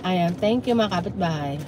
Ayan, thank you mga kapitbahay.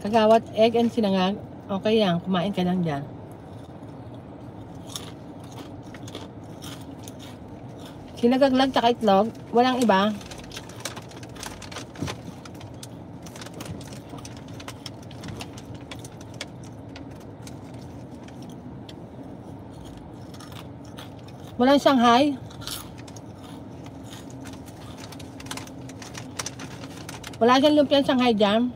Kagawat, egg and sinangag. Okay yan, kumain ka lang dyan. Sinagaglag tsaka itlog, walang iba. Walang Shanghai. Wala siyang lumpiang Shanghai dyan.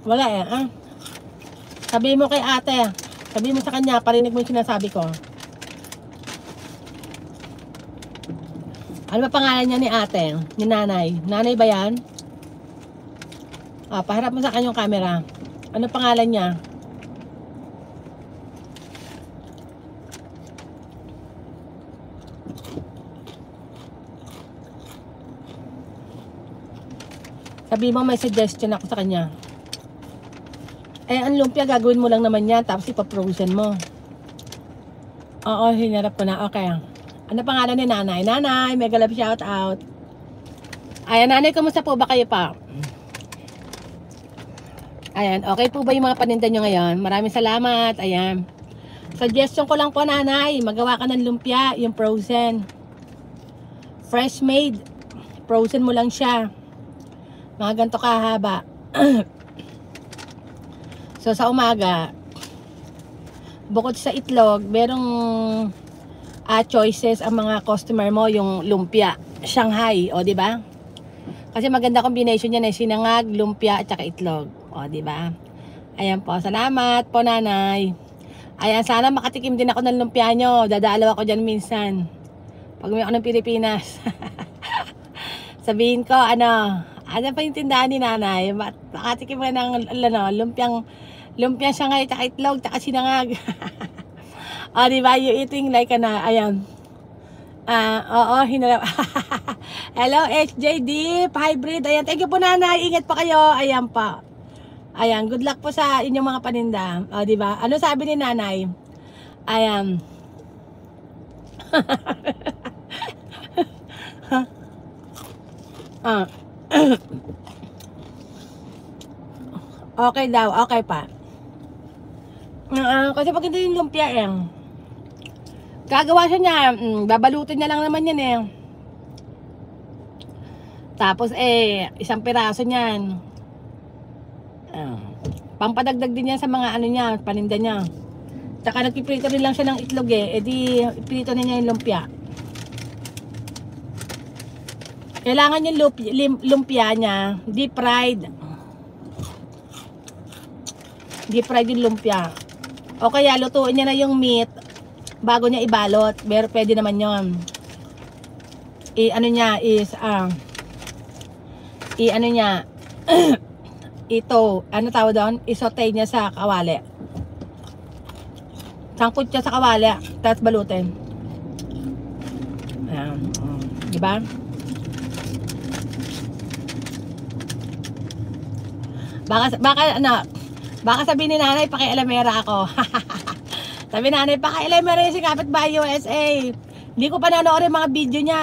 Wala eh, Sabi mo kay ate, sabi mo sa kanya, parinig mo yung sinasabi ko. Ano ba pangalan niya ni ate? Ni nanay? Nanay ba yan? Paharap mo sa kanya yung camera. Ano pangalan niya? Sabi mo may suggestion ako sa kanya. Ang lumpia gagawin mo lang naman yan, tapos ipaprovision mo. Oo, hinarap ko na. Okay. Ano pangalan ni nanay? Nanay, mega love shout out. Ayan, nanay, kumusta po ba kayo pa? Ayan, okay po ba yung mga paninda nyo ngayon? Maraming salamat. Ayan. Suggestion ko lang po, nanay, magawa ka ng lumpia, yung frozen. Fresh made. Frozen mo lang siya. Mga ganito kahaba. So sa umaga, bukod sa itlog, merong choices ang mga customer mo, yung lumpia, Shanghai, o di ba? Kasi maganda combination niyan eh, sinangag, lumpia at saka itlog, o di ba? Ayan po, salamat po nanay. Ayan, sana makatikim din ako ng lumpia nyo. Dadalaw ako dyan minsan. Pag may ako ng Pilipinas. Sabihin ko, ano pa yung tindahan ni nanay? Makatikim ka ng lumpiang Shanghai, tsaka itlog, tsaka sinangag. O, diba? You eating like ayan. Oo, hinarap. Hello, HJD, hybrid. Ayan, thank you po nanay. Ingat pa kayo. Ayan pa. Ayan, good luck po sa inyong mga paninda. O, diba? Ano sabi ni nanay? Ayan. Okay daw, okay pa. Kasi pag hindi yung lumpia gagawa siya niya, babalutin niya lang naman yan Tapos isang piraso niyan. Pampadagdag din yan sa mga ano niya, paninda niya. Tsaka nagpiprito rin lang siya ng itlog di iprito na niya yung lumpia. Kailangan yung lumpia niya deep fried. Deep fried yung lumpia. O kaya lutuin niya na yung meat bago niya ibalot. Pero pwede naman yon. Ano niya is ano niya ito, ano tawag doon? I-saute niya sa kawali. Sangkot siya sa kawali, tapos balutin. Ayan. Diba? Baka sabihin ni nanay, pakialamera ako. Sabi nanay, pakialamera yung si kapitbahay USA. Hindi ko pa nanoorin mga video niya.